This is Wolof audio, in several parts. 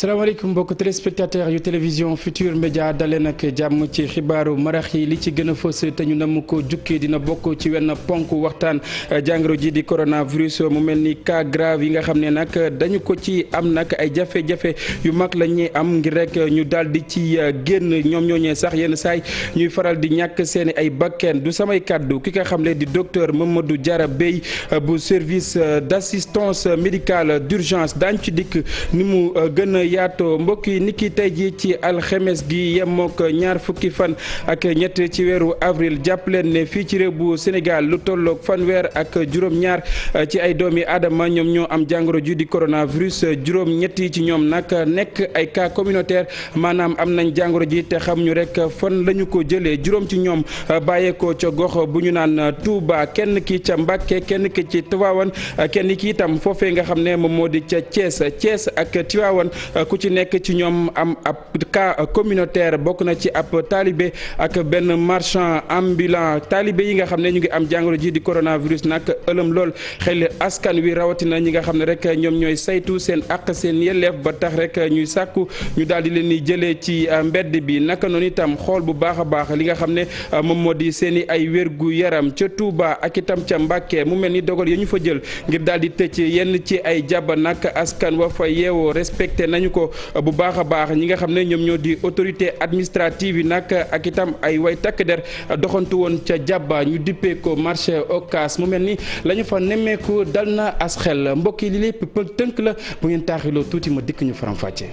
salaamaaleykum mbokk téléspectateur yu télévision Futur Média daleen ak jàmm ci xibaaru marax yi li ci gën a fës te ñu nam ko jukkee dina bokk ci wenn ponk waxtaan jàngoro ji di coronavirus mu mel ni cas grave yi nga xam ne nag dañu ko ci am nag ay jafe-jafe yu mag la ñuy am ngir rek ñu daal di ci génn ñoom ñooñee sax yenn saay ñuy faral di ñàkk seeni ay bakken du samay kàddu ki nga xam ne di docteur Mamadou Diarra Bèye bu service d'assistance médicale d'urgence daañu ci dikk ni mu gën yaatoo mbokk yi niki tey ji ci alxemes gi yemook ñaar fukki fan ak ñett ci weeru avril jàpp leen ne fii ci réew bu Sénégal lu tolloog fanweer ak juróom-ñaar ci ay doomi aadama ñoom ñoo am jàngoro ji di coronavirus juróom-ñett yi ci ñoom nag nekk ay cas communautaire maanaam am nañ jàngoro ji te xam ñu rek fan la ñu ko jëlee juróom ci ñoom bàyyeekoo ca gox bu ñu naan Touba kenn ki ca Mbacké kenn ki ci Tivaouane kenn ki itam foofee nga xam ne moom moo di ca Thiès ak Tivaouane ku ci nekk ci ñoom am ab cas communautaire bokk na ci ab taalibe ak benn marchand ambulant taalibe yi nga xam ne ñu ngi am jàngoro ji di coronavirus nag ëlëm lool xel askan wi rawatina ñi nga xam ne rek ñoom ñooy saytu seen àq seen yelleef ba tax rek ñuy sàkku ñu daal di leen di jëlee ci mbedd bi naka noonu itam xool bu baax a baax li nga xam ne moom moo di seen i ay wérgu yaram ca Touba ak itam ca Mbacké mu mel ni dogal ya ñu fa jël ngir daal di tëj yenn ci ay jàbb nag askan wa fa yeewoo respecté nañu ko bu baax a baax ñi nga xam ne ñoom ñoo di autorité administrative yi nag ak itam ay way takk der doxantu woon ca jàbba ñu dippee ko marché Ocass mu mel ni la ñu fa nemmeeku dal na as xel mbokk yi li lépp tënk la bu ngeen taaxiloo tuuti ma dikk ñu faram-fàccee.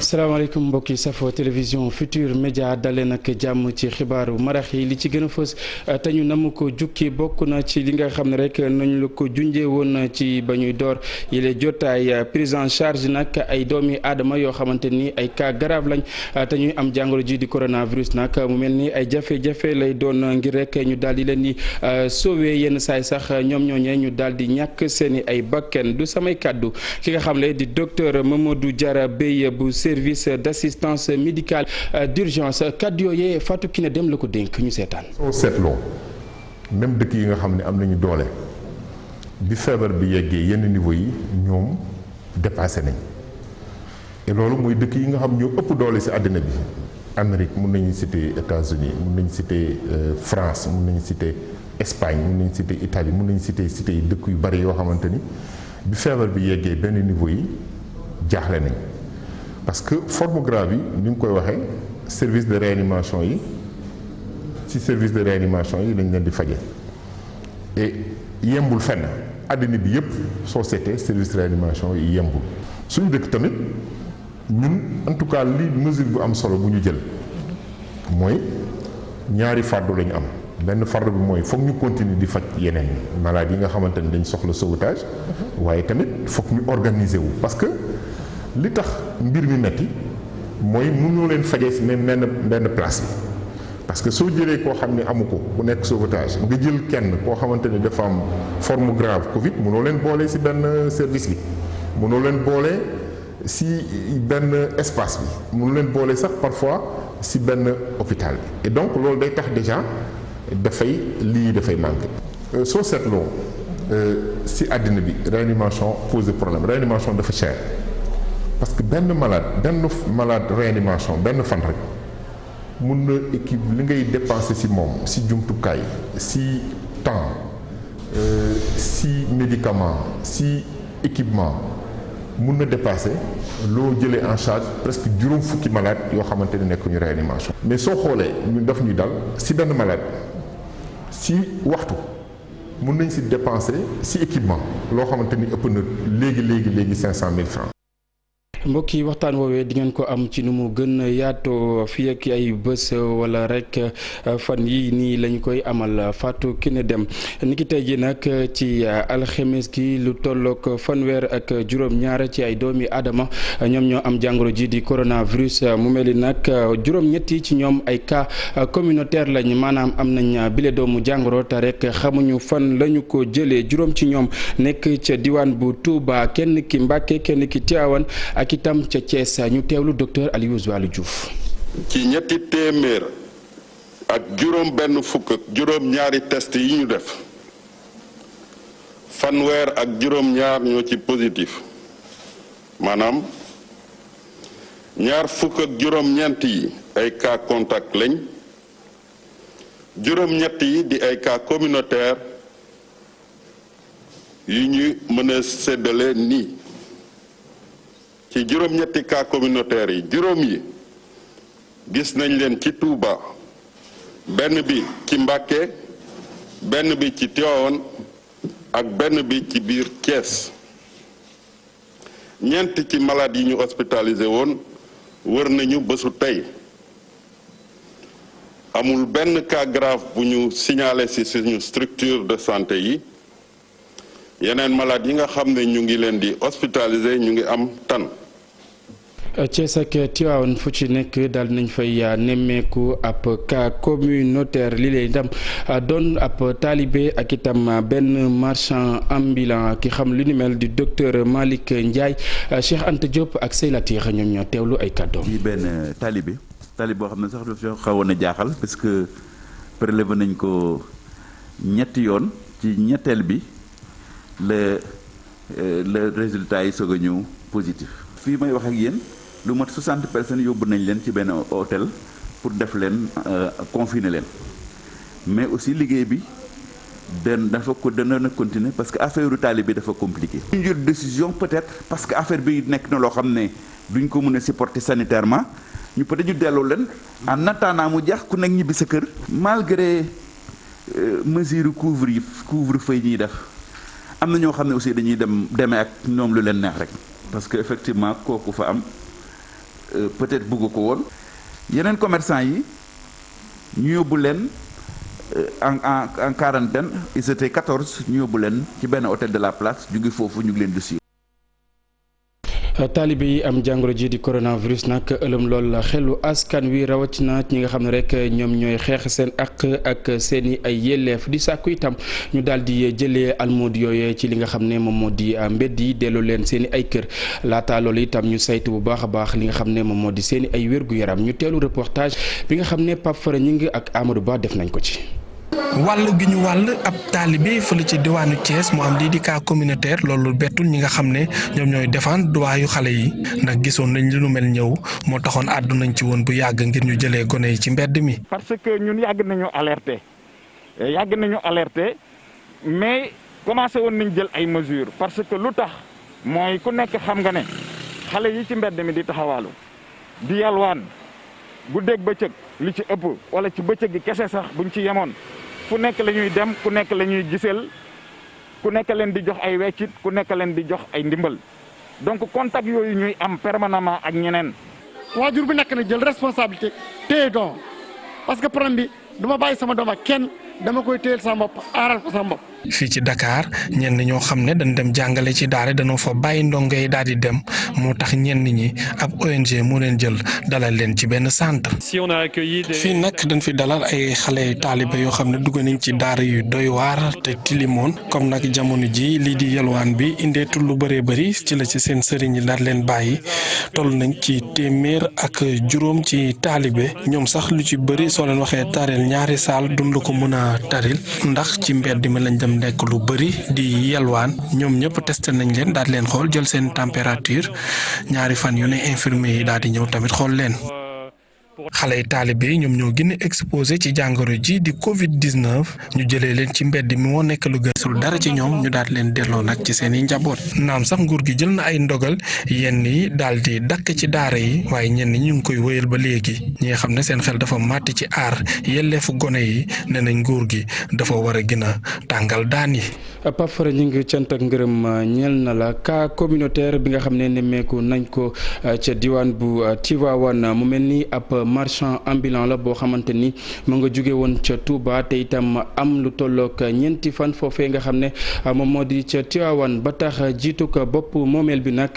salaamaaleykum mbokki safo télévision Futur Média dalee nag jàmm ci xibaaru marax yi li ci gën a fës te ñu nam ko jukki bokk na ci li nga xam ne rek nañu la ko junjee woon ci ba ñuy door yile jotaay prise en charge nag ay doomi aadama yoo xamante ni ay cas grave lañ te ñuy am jàngoro ji di coronavirus nag mu mel ni ay jafe-jafe lay doon ngir rek ñu daal di leen di sauver yenn saay sax ñoom ñooñee ñu daal di ñàkk seeni ay bakken du samay kàddu ki nga xam ne di docteur Mamadou Diarra Bèye bu service d'assistance médicale d'urgence kàddu yooyee Fatou Kiné Dem la ko dénk ñu seetaan. soo seetloo même dëkk yi nga xam ne am nañu doole bi feebar bi yeggee yenn niveau yi ñoom dépassé nañ et loolu mooy dëkk yi nga xam ñoo ëpp doole ci àddina bi Amérique mun nañu citer États-Unis mun nañu citer France mun nañu citer Espagne mun nañu citer Italie mun nañu citer yi dëkk yu bari yoo xamante ni bi feebar bi yeggee benn niveau yi jaaxle nañ. parce que forme grave yi ni nga koy waxee service de réanimation yi ci service de réanimation yi lañ leen di faje et yembul fenn àddina bi yëpp soo seetee service de réanimation yi yembul suñu dëkk tamit ñun en tout cas li mesure bu am solo bu ñu jël mooy ñaari fardu la ñu am benn fardu bi mooy foog ñu continuer di faj yeneen malade yi nga xamante ni dañ soxla sauvetage waaye tamit foog ñu organiser wu parce que li tax mbir mi metti mooy mënoo leen fajee si même benn place bi parce que soo jëlee koo xam ne amu ko bu nekk sauvetage nga jël kenn koo xamante ni dafa am forme grave Covid mënoo leen boole si benn service bi mënoo leen boole si benn espace bi mënoo leen boole sax parfois si benn hôpital bi et donc loolu day tax déjà dafay manqué. soo seetloo si àddina bi réanimation pose problème réanimation dafa cher. parce que benn malade réanimation benn fan rek mun na équipe li ngay dépenser ci moom ci jumtukaay ci temps ci médicament ci équipement mun na dépasser loo jëlee en charge presque juróom fukki malade yoo xamante ne nekk ñu réanimation. mais soo xoolee ñun daf ñuy dal ci benn malade ci waxtu mun nañ ci dépenser ci équipement loo xamante ni ëpp na léegi 500 000 francs. mbokk yi waxtaan woowee di ngeen ko am ci nu mu gën yaatoo fii ak ay bés wala rek fan yi nii lañu koy amal Fatou Kiné Dem ni ki tey ji nag ci alxemes gi lu tollook fanweer ak juróom-ñaar ci ay doomi aadama ñoom ñoo am jàngoro ji di coronavirus mu mel ni nag juróom-ñetti ci ñoom ay cas communautaire lañ maanaam am nañ bile doomu jàngoro te rek xamuñu fan lañu ko jëlee juróom ci ñoom nekk ca diwaan bu Touba kenn ki Mbacké kenn ki Tivaouane ak itam ca Thiès ñu teewlu docteur Aliou Zoualou Diouf. ci ñetti téeméer ak juróom benn fukk ak juróom ñaari test yi ñu def fanweer ak juróom ñaar ñoo ci positif maanaam ñaar fukk ak juróom ñeent yi ay cas contact lañ juróom ñett yi di ay cas communautaire yu ñu mën a séddale nii ci juróom ñetti cas communautaire yi juróom yi gis nañ leen ci Touba benn bi ci Mbacké benn bi ci Tivaouane ak benn bi ci biir Thiès ñeent ci malade yi ñu hospitalisé woon wër nañu bésu tey amul benn cas grave bu ñu signalé ci suñu structure de santé yi yeneen malade yi nga xam ne ñu ngi leen di hospitalisé ñu ngi am tan. Thiès ak Tivaouane fu ci nekk daal nañ fay nemmeeku ab cas communautaire li lay itam doon ab taalibe ak itam benn marchand ambulant ki xam lu ni mel di docteur Malick Ndiaye Cheikh Anta Diop ak Seylatir ñoom ñoo teewlu ay kàddoom. di benn taalibe boo xam ne sax dafa xawoon a jaaxal parce que prélevé nañ ko ñetti yoon ci ñetteel bi le résultat yi soog a ñëw positif. fii may wax ak yéen lu mat 60 personnes yóbbu nañ leen ci benn hôtel pour def leen confiner leen mais aussi liggéey bi dana continuer parce que affaire taalibe bi dafa compliqué. ñu jël décision peut-être parce que affaire bi nekk na loo xam ne duñ ko mën a supporter sanitairement ñu peut-être ñu delloo leen en attendant mu jax ku nekk ñibbi sa kër. malgré mesure couvre-feu yi ñuy def am na ñoo xam ne aussi dañuy demee ak ñoom lu leen neex rek. parce que effectivement kooku fa am peut-être bëgg ko woon yeneen commerçant yi ñu yóbbu leen en quarantaine ils étaient 14 ñu yóbbu leen ci benn hôtel de la place ñu ngi foofu ñu ngi leen di suivre. taalibe yi am jàngoro ji di coronavirus nag ëlëm lool xelu askan wi rawatina ñi nga xam ne rek ñoom ñooy xeex seen ak seeni ay yelleef di sàkku itam ñu daal di jëlee almoodi yooyu ci li nga xam ne moom moo di mbedd yi delloo leen seeni ay kër laata loolu itam ñu saytu bu baax a baax li nga xam ne moom moo di seeni ay wér-gu-yaram ñu teelu reportage bi nga xam ne Pape Fara Ñing ak Amadou Ba def nañ ko ci. wàll gi ñu wàll ab taalibe fële ci diwaanu Thiès mu am lii di cas communautaire loolu bettul ñi nga xam ne ñoom ñooy défendre droit yu xale yi ndax gisoon nañ li nu mel ñëw moo taxoon àddu nañ ci woon bu yàgg ngir ñu jëlee gone yi ci mbedd mi. parce que ñun yàgg nañu alerter mais commencé woon nañ jël ay mesures parce que lu tax mooy ku nekk xam nga ne xale yi ci mbedd mi di taxawaalu di yalwaan guddeeg bëccëg li ci ëpp wala ci bëccëg gi kese sax buñ ci yemoon. ku nekk la ñuy dem ku nekk la ñuy giseel ku nekk leen di jox ay weccit ku nekk leen di jox ay ndimbal donc contact yooyu ñuy am permanemment ak ñeneen. waajur bu nekk na jël responsabilité téye doom parce que problème bi du ma bàyyi sama doom ak kenn dama koy téyel sama bopp aaral ko sama bopp. fii ci Dakar ñenn ñoo xam ne dañ dem jàngale ci daara dañoo fa bàyyi ndongo yi daal di dem moo tax ñenn ñi ab ONG moo leen jël dalal leen ci benn centre. fii nag dañ fi dalal ay xale taalibe yoo xam ne dugg nañ ci daara yu doy waar te tilimoon comme nag jamono ji lii di yalwaan bi indeetul lu bëree bëri ci la ci seen sëriñ yi daal leen bàyyi toll nañ ci téeméer ak juróom ci taalibe ñoom sax lu ci bëri soo leen waxee taril ñaari saal dund ko mën a taril ndax ci mbedd mi lañ dem nekk lu bëri di yelwaan ñoom ñëpp testé nañ leen daal di leen xool jël seen température ñaari fan yu ne infirmier yi daal di ñëw tamit xool leen. xale yi taalibe yi ñoom ñoo gën a exposé ci jàngoro ji di Covid-19 ñu jëlee leen ci mbedd mi moo nekk lu gësul dara ci ñoom ñu daal leen delloo nag ci seen i njaboot naam sax nguur gi jël na ay ndogal yenn yi daal di dakk ci daara yi waaye ñenn ñi ñu ngi koy wéyal ba léegi ñi nga xam ne seen xel dafa màtt ci aar yelleefu gone yi nee nañ nguur gi dafa war a gën a tàngal daan yi. Pape Fara ñu ngi cant ak ngërëm ñeel na la cas communautaire bi nga xam ne nemmeeku nañ ko ca diwaan bu Tivaouane mu mel ni ab marchand ambulant la boo xamante ni mu nga jóge woon ca Touba te itam am lu tollook ñeenti fan foofee nga xam ne moom moo di ca Tivaouane ba tax jiitu ko bopp moomeel bi nag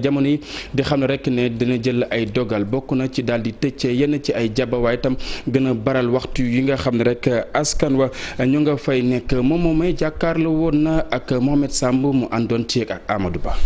jamono yi di xam ne rek ne dina jël ay dogal bokk na ci daal di tëj yenn ci ay jaba waaye itam gën a baral waxtu yi nga xam ne rek askan wa ñu nga fay nekk moom moomay jàkkaarloo woon na ak Mohamed Samb mu àndoon ci ak Amadou Ba.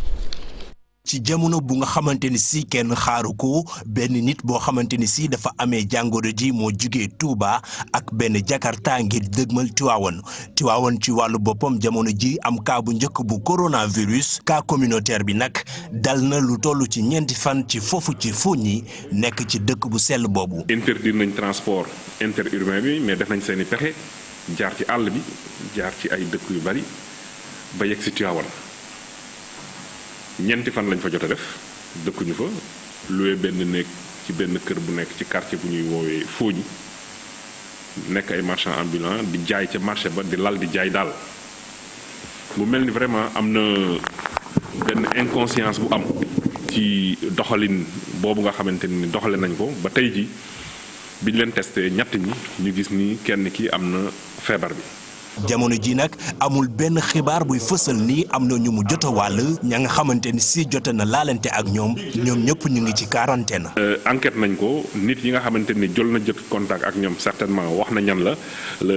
ci jamono bu nga xamante ni si kenn xaaru ko benn nit boo xamante ni si dafa amee jàngoro ji moo jugee Touba ak benn Jakarta ngir dëgmal Tiwaawan ci wàllu boppam jamono ji am cas bu njëkk bu coronavirus cas communautaire bi nag dal na lu toll ci 4 fan ci foofu ci Fogny nekk ci dëkk bu sell boobu. interdire nañ transport interurbain bi mais def nañ seeni pexe jaar ci àll bi jaar ci ay dëkk yu bari ba yegg si Tiwaawan 4 fan lañ fa jot a def dëkkuñu fa loué benn néeg ci benn kër bu nekk ci quartier bu ñuy woowee Fogny nekk ay marchand ambulant di jaay ca marché ba di lal di jaay daal mu mel ni vraiment am na benn inconscience bu am ci doxalin boobu nga xamante ni doxale nañ ko ba tey ji biñ leen testé ñett ñi ñu gis ni kenn ki am na feebar bi. jamono ji nag amul benn xibaar buy fësal ni am na ñu mu jot a wàll ña nga xamante ni si jot na laalante ak ñoom ñëpp ñu ngi ci quarantaine. enquête nañ ko nit yi nga xamante ni jël na jot contact ak ñoom certainement wax na ñan la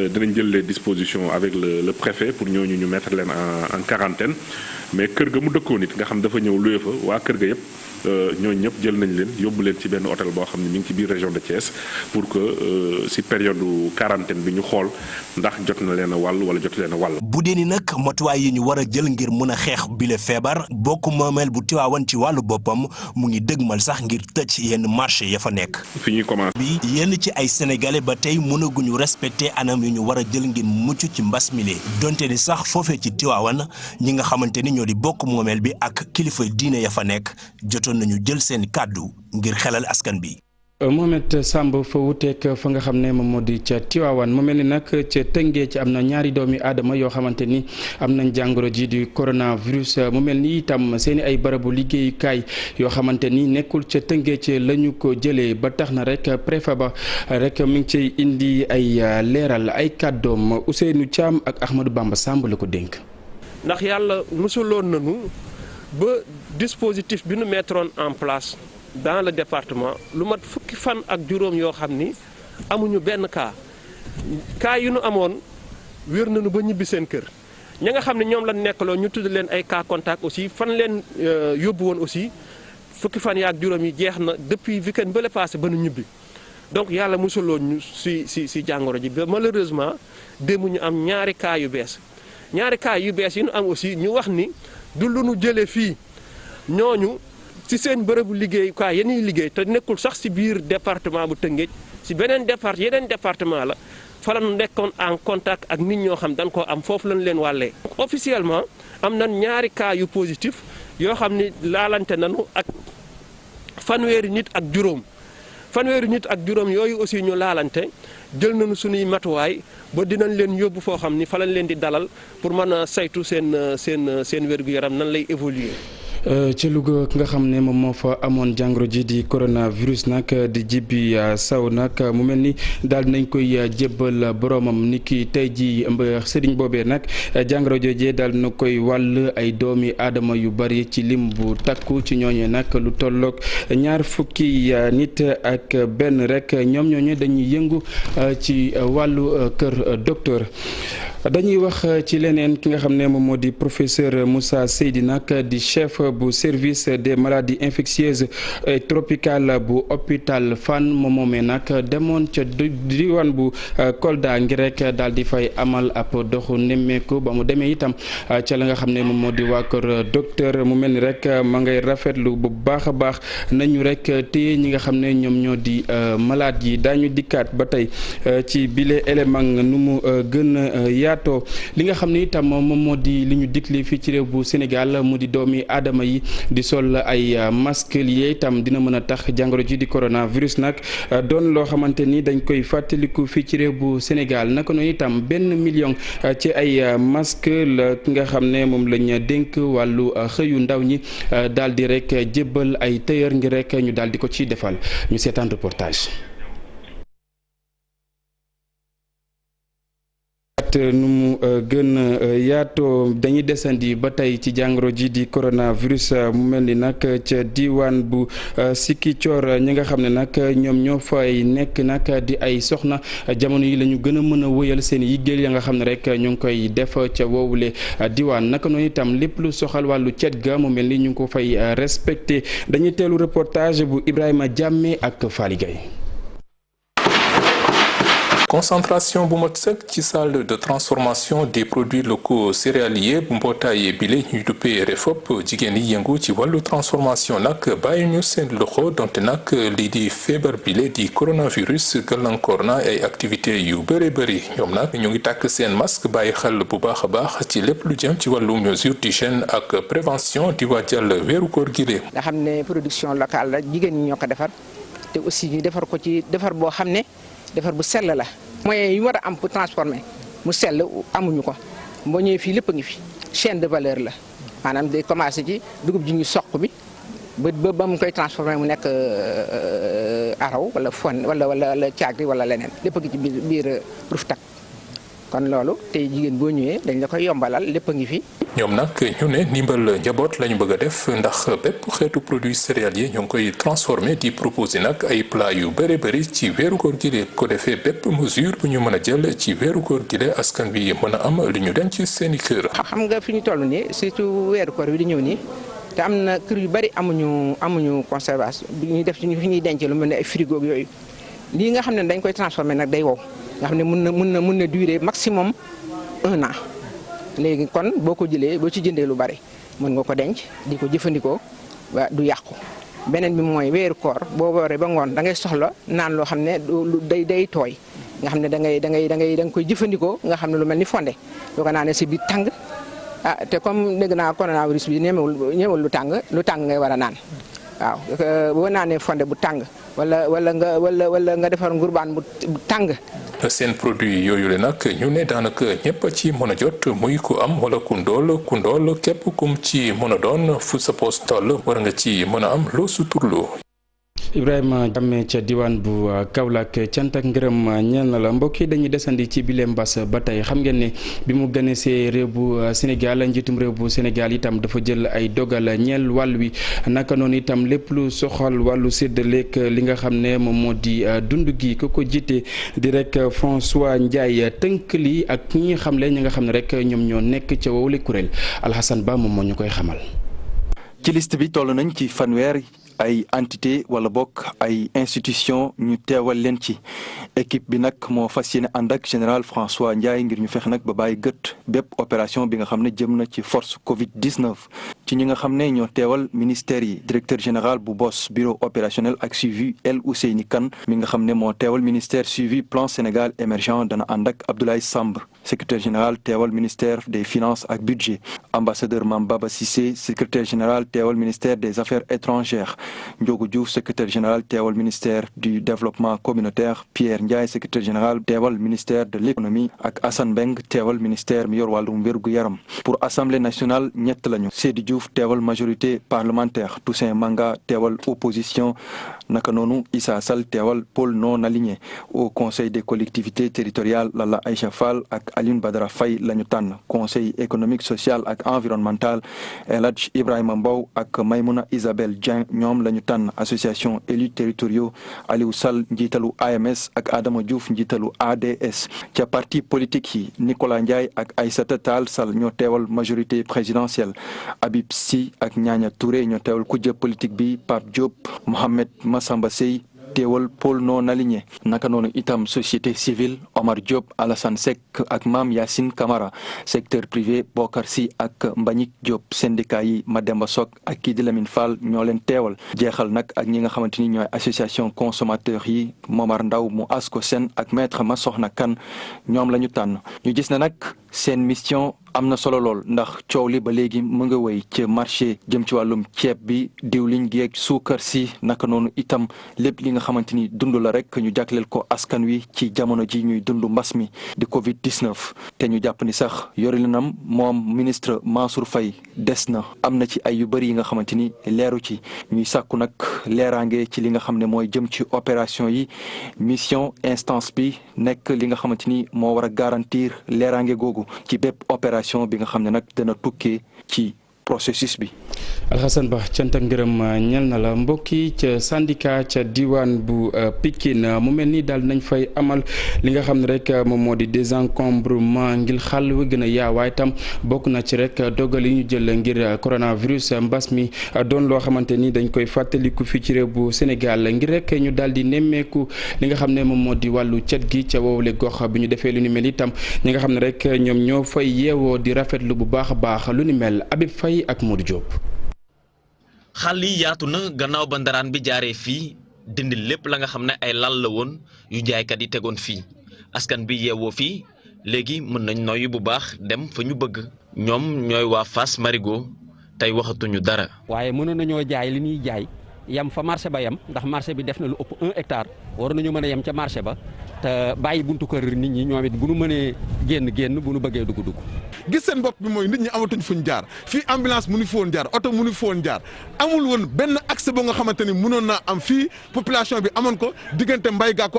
dinañ jël les dispositions avec le préfet pour ñooñu ñu mettre leen en quarantaine mais kër ga mu dëkkoo nit nga xam dafa ñëw luye fa waa kër ga yëpp. ñooñu ñëpp jël nañ leen yóbbu leen ci benn hôtel boo xam ne mi ngi ci biir région de Thiès pour que ci période quarantaine bi ñu xool ndax jot na leen a wàll wala jot leen a wàll. bu dee ni nag matuwaay yi ñu war a jël ngir mën a xeex bile feebar bokk moomeel bu Tiwaawan ci wàllu boppam mu ngi dëgmal sax ngir tëj yenn marché ya fa nekk. fi ñuy commencé. bi yenn ci ay sénégalais ba tey mënaguñu respecté anam yu ñu war a jël ngir mucc ci mbas mi donte ni sax foofee ci Tiwaawan ñi nga xamante ni ñoo di bokk moomeel bi ak kilifa diine ya fa nekk jotoon nañu jël seen kàddu ngir xelal askan bi. Mohamed Samb fa wuteek fa nga xam ne moom moo di ca Tiwaawan mu mel ni nag ca Tëngéej ci am na ñaari doomi aadama yoo xamante ni am nañ jàngoro ji di coronavirus mu mel ni itam seen i ay barabu liggéeyukaay yoo xamante ni nekkul ca Tëngéej la ñu ko jëlee ba tax na rek préfet ba rek mi ngi ciy indi ay leeral ay kàddoom Ousseynou Thiam ak Ahmadou Bamba Samb la ko dénk. ndax yàlla musaloon nañu ba dispositif bi nu mettroon en place dans le département lu mat fukki fan ak juróom yoo xam ni amuñu benn cas yu nu amoon wér nañu ba ñibbi seen kër ña nga xam ne ñoom lañ nekkaloo ñu tudd leen ay cas contact aussi fan leen yóbbu woon aussi fukki fan yaak juróom yi jeex na depuis week-end bële passé ba nu ñibbi donc yàlla musaloon ñu si jàngoro ji ba malheureusement démb ñu am ñaari cas yu bees yi ñu am aussi ñu wax ni du lu nu jëlee fii ñooñu ci seen bërëbu liggéeyukaay yeneen liggéey te nekkul sax ci biir département bu Tëngéej ci yeneen département la fa la nekkoon en contact ak nit ñoo xam dañ koo am foofu lañ leen wàllee. officiellement am nañ ñaari cas yu positif yoo xam ni laalante nañu ak fanweeri nit ak juróom yooyu aussi ñu laalante jël nañu suñuy matuwaay ba dinañ leen yóbbu foo xam ni fa lañ leen di dalal pour mën a saytu seen wér-gu-yaram nan lay évoluer. ci Louga ki nga xam ne moom moo fa amoon jàngoro ji di coronavirus nag di Jibi Saw nag mu mel ni daal nañ koy jébbal boromam ni ki tey ji sëriñ boobee nag jàngoro joojee daal na koy wàll ay doomi aadama yu bari ci lim bu takku ci ñooñee nag lu tolloog 20 nit ak benn rek ñoom ñooñu dañuy yëngu ci wàllu kër docteur. dañuy wax ci leneen ki nga xam ne moom moo di professeur Moussa Seydi nag di chef bu service des maladies infectieuses et tropicales bu hôpital Fann moom moomee nag demoon ca diwaan bu Kolda ngir rek daal di fay amal ab doxu nemmeeku ba mu demee itam ca la nga xam ne moom moo di waa kër docteur mu mel ni rek ma ngay rafetlu bu baax a baax nañu rek téye ñi nga xam ne ñoom ñoo di malade yi daañu dikkaat ba tey ci bile élément nu mu gën a yaatoo li nga xam ne itam moom moo di li ñu digle fii ci réew bu Sénégal mu di doomi aadama yi di sol ay masque li itam dina mën a tax jàngoro ji di coronavirus nag doon loo xamante ni dañ koy fàttaliku fii ci réew bu Sénégal naka noonu itam 1 million ci ay masque la ki nga xam ne moom lañ dénk wàllu xëyu ndaw ñi daal di rek jébbal ay tailleur ngir rek ñu daal di ko ci defal ñu seetaan reportage. dikkaat nu mu gën yaatoo dañuy desandi ba tey ci jàngoro ji di coronavirus mu mel ni nag ca diwaan bu Sikicoor ñi nga xam ne nag ñoom ñoo fay nekk nag di ay soxna jamono yi la ñu gën a mën a wëyal seen yiggéey ya nga xam ne rek ñu ngi koy def ca woowule diwaan naka noonu itam lépp lu soxal wàllu cet ga mu mel ni ñu ngi ko fay respecté dañuy teelu reportage bu Ibrahima Diamé ak Fally Gueye. concentration bu mat sëkk ci salle de transformation des produits locaux céréaliers bu mbootaay bile ñuy duppee REFOP jigéen yi yëngu ci wàllu transformation nag bàyyi ñu seen loxo donte nag lii di feebar bile di coronavirus gàllankoor na ay activités yu bëri bëri ñoom nag ñu ngi tàkk seen masque bàyyi xel bu baax a baax ci lépp lu jëm ci wàllu mesure d'hygiène ak prévention di waajal weeru koor gile. nga xam ne production locale la jigéen ñi ñoo ko defar te aussi ñu defar ko ci defar boo xam ne. defar bu sell la moyens yi war a am pour transformer mu sell amuñu ko boo ñëwee fii lépp a ngi fi chaîne de valeur la maanaam day commencé ci dugub ji ñu soq bi ba mu koy transformer mu nekk araw wala fon wala caagri wala leneen lépp a ngi ci biir Ruftak kon loolu tey jigéen boo ñëwee dañ la koy yombalal lépp a ngi fi. ñoom nag ñu ne ndimbal njaboot lañu bëgg a def ndax bépp xeetu produit céréalier ñu ngi koy transformer di proposer nag ay plat yu bëri bëri ci weeru koor gi ko defee bépp mesure bu ñu mën a jël ci weeru koor gi askan bi mën a am li ñu denc seen i kër. xam nga fi ñu toll nii surtout weeru koor bi di ñëw nii te am na kër yu bëri amuñu conservation bi ñuy def ci fi ñuy denc lu mel ne ay frigo yooyu lii nga xam ne dañ koy transformer nag day wow nga xam ne mun na durer maximum 1 an. léegi kon boo ko jëlee boo ci jëndee lu bari mën nga ko denc di ko jëfandikoo ba du yàqu beneen bi mooy weeru koor boo wooree ba ngoon da ngay soxla naan loo xam ne day tooy nga xam ne da nga koy jëfandikoo nga xam ne lu mel ni fonde doo ko naanee si biir tàng te comme dégg naa coronavirus bi ñëwul lu tàng ngay war a naan waaw boo naanee fonde bu tàng wala nga defar ngurbaan bu tàng. seen produit yooyu le nag ñu ne daanaka ñëpp ci mën a jot muy ku am wala ku ndool képp kum ci mën a doon fu sa poos toll war nga ci mën a am loo suturloo. Ibrahima Diamé ca diwaan bu Kaolack cant ak ngërëm ñeel na la mbokk yi dañuy desandi ci bile mbas ba tey xam ngeen ne bi mu gënee see réew bu Sénégal njiitum réew bu Sénégal itam dafa jël ay dogal ñeel wàll wi naka noonu itam lépp lu soxal wàllu séddaleek li nga xam ne moom moo di dund gi ku ko jiite di rek François Ndiaye tënk li ak ñi xamle ñi nga xam ne rek ñoom ñoo nekk ca wowule kuréel Alhassane Ba moom moo ñu koy xamal. ci liste bi toll nañ ci fanweer. ay entité wala bokk ay institution ñu teewal leen ci équipe bi nag moo fas yéene ànd ak général François Ndiaye ngir ñu fexe nag ba bàyyi gët bépp opération bi nga xam ne jëm na ci force Covid 19. ci ñi nga xam ne ñoo teewal ministère yi directeur général bu BOS bureau opérationnel ak suivi El Ousseyni Kane mi nga xam ne moo teewal ministère suivi plan Sénégal émergent dana ànd ak Abdoulaye Samb secrétaire général teewal ministère des finances ak budget ambassadeur Mame Baba Cissé secrétaire général teewal ministère des affaires étrangères. Ndiogou Diouf secrétaire général teewal ministère du développement communautaire Pierre Ndiaye secrétaire général teewal ministère de l'économie ak Assane Mbeng teewal ministère mi yor wàllum wérgu yaram. pour assemblée nationale ñett lañu Seydi Diouf teewal majorité parlementaire Toussaint Manga teewal opposition naka noonu Issa Sall teewal pôle non aligné au conseil des collectivités territoriales Lalla Aïcha Fall ak Alioune Badara Faye lañu tànn conseil économique social ak environnemental El Hadj Ibrahima Mbow ak Maymouna Isabelle Dieng ñoom lañu tànn association élus territoriaux Aliou Sall njiitalu AMS ak Adama Diouf njiitalu ADS ca parti politique yi Nicolas Ndiaye ak Aïssata Tall Sall ñoo teewal majorité présidentielle Habib Sy ak Ñaña Touré ñoo teewal kujje politique bi Pape Diop Mohamed Massamba Sey teewal pôle non aligné naka noonu itam société civile Omar Diop Alassane Seck ak Mame Yacine Camara secteur privé Bokar Sy ak Mbagnick Diop syndicat yi Mademba Sok ak kii di Lamine Fall ñoo leen teewal jeexal nag ak ñi nga xamante ni ñooy association consommateurs yi Momar Ndaw mu Asko Sen ak maître Massokhna Kane ñoom la ñu tànn ñu gis na nag seen mission am na solo lool ndax coow li ba léegi mu nga wéy ci marché jëm ci wàllum ceeb bi diwlin gi ak suukar si naka noonu itam lépp li nga xamante ni dund la rek ñu jagleel ko askan wi ci jamono ji ñuy dund mbas mi di Covid-19 te ñu jàpp ni sax yorelinam moom ministre Mansour Faye des na am na ci ay yu bëri yi nga xamante ni leeru ci ñuy sàkku nag leeraange ci li nga xam ne mooy jëm ci opération yi mission instance bi nekk li nga xamante ni moo war a garantir leeraange googu ci bépp opération bi nga xam ne nag dana tukkee ci processus bi. Alxasan Ba cant ak ngërëm ñel na la mbokk yi ca syndicat ca diwaan bu Pikine mu mel ni daal nañ fay amal li nga xam ne rek moom moo di désencombrement ngir xàll wi gën a yaa waaye tam bokk na ci rek dogal yi ñu jël ngir coronavirus mbas mi doon loo xamante ni dañ koy fàttaliku fii ci réew bu Sénégal ngir rek ñu daal di nemmeeku li nga xam ne moom moo di wàllu cet gi ca woowule gox bi ñu defee lu ni mel itam ñi nga xam ne rek ñoom ñoo fay yeewoo di rafetlu bu baax a baax lu ni mel Habib Faye ak Modou Diop. xàll yi yaatu na gannaaw ba ndaraan bi jaaree fii dindi lépp la nga xam ne ay lal la woon yu jaaykat yi tegoon fii askan bi yeewoo fii léegi mën nañ noyyi bu baax dem fa ñu bëgg ñoom ñooy waa Fass Marigot tey waxatuñu dara. waaye mënoon nañoo jaay li ñuy jaay yem fa marché ba yem ndax marché bi def na lu ëpp 1 hectare war nañu mën a yem ca marché ba te bàyyi buntu kër nit ñi ñoom it bu nu mënee génn bu nu bëggee dugg. gis seen bopp bi mooy nit ñi amatuñ fuñ jaar fii ambulance mënu foon jaar oto mënu foon jaar amul woon benn accès boo nga xamante ni mënoon naa am fii population bi amoon ko diggante Mbaye Gàkku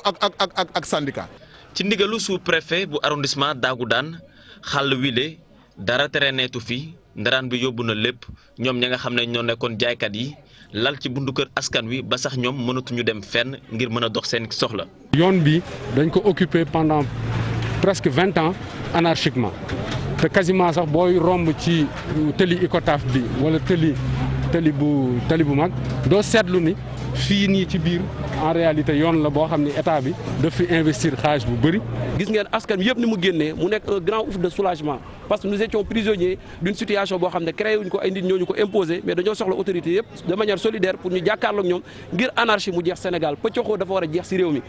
ak syndicat. ci ndigalu sous-préfet bu arrondissement Dagoudane xàll wile dara tere neetu fi ndaraan bi yóbbu na lépp ñoom ña nga xam ne ñoo nekkoon jaaykat yi lal ci buntu kër askan wi ba sax ñoom mënatuñu dem fenn ngir mën a dox seen soxla. yoon bi dañ ko occupé pendant presque 20 ans anarchiquement te quasiment sax booy romb ci tëli Icotaf bi wala tëli bu mag doo seetlu ni fii nii ci biir en réalité yoon la boo xam ni état bi daf fi investir xaalis bu bëri. gis ngeen askan bi yëpp ni mu génnee mu nekk un grand ouf de soulagement parce que nous étions prisonniers d'une situation boo xam ne créé wuñ ko ay nit ñoo ñu ko imposé mais dañoo soxla autorité yëpp de manière solidaire pour ñu jàkkaarloog ñoom ngir anarchie mu jeex Sénégal pëccoxoo dafa war a jeex ci réew mi.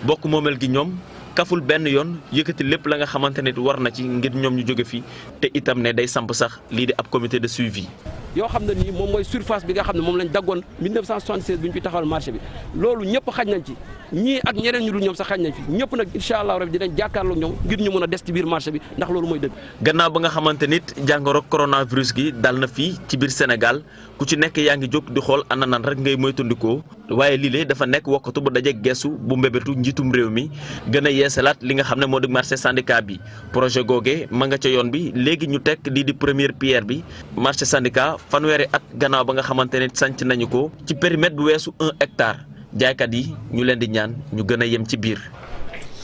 bokk moomeel gi ñoom kaful benn yoon yëkkati lépp la nga xamante ne war na ci ngir ñoom ñu jóge fi te itam ne day samp sax lii di ab comité de suivi. yoo xam ne nii moom mooy surface bi nga xam ne moom lañ daggoon 1976 bi ñu fi taxawal marché bi loolu ñëpp xaj nañ ci ñii ak ñeneen ñu dul ñoom sax xaj nañ fi ñëpp nag incha allah rabi dinañ jàkkaarloog ñoom ngir ñu mën a des ci biir marché bi ndax loolu mooy dëgg. gannaaw ba nga xamante nit jàngoro coronavirus gi dal na fii ci biir Sénégal ku ci nekk yaa ngi jóg di xool ana nan rek ngay moytandikoo waaye lii dafa nekk wokkatu bu dajeeg geesu bu mbébétu njiitum réew mi gën a yeesalaat li nga xam ne moo di marché syndicat bi projet googe ma nga ca yoon bi léegi ñu teg lii di première pierre bi marché syndicat fanweeri at gannaaw ba nga xamante ne sanc nañu ko ci périmètre bu weesu 1 hectare jaaykat yi ñu leen di ñaan ñu gën a yem ci biir.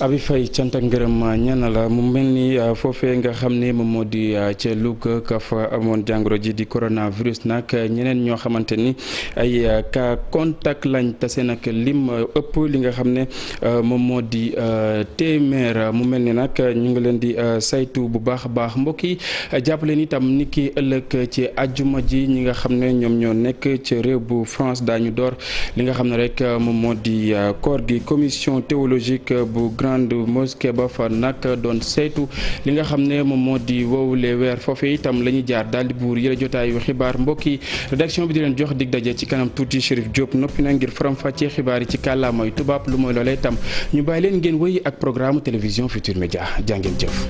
Abi Faye cant ak ngërëm ñaan la mu mel ni foofee nga xam ne moom moo di ca Louga ka fa amoon jàngoro ji di coronavirus nag ñeneen ñoo xamante ni ay cas contact lañ tase nag lim ëpp li nga xam ne moom moo di téeméer mu mel ni nag ñu ngi leen di saytu bu baax a baax mbokk yi jàpp leen itam ni ki ëllëg ci ajjuma ji ñi nga xam ne ñoom ñoo nekk ci réew bu France daañu door li nga xam ne rek moom moo di koor gi commission théologique bu grande mosquée ba fa nag doon saytu li nga xam ne moom moo di wowule weer foofee itam la ñuy jaar daal di buur yële jotaayu xibaar mbokk yi rédaction bi di leen jox dig daje ci kanam tuuti Chérif Diop noppi na ngir faram-fàccee xibaar yi ci kàllaamay tubaab lu mooy loolee itam ñu bàyyi leen ngeen wéy ak programme télévision Futur Média jàngeen jëf.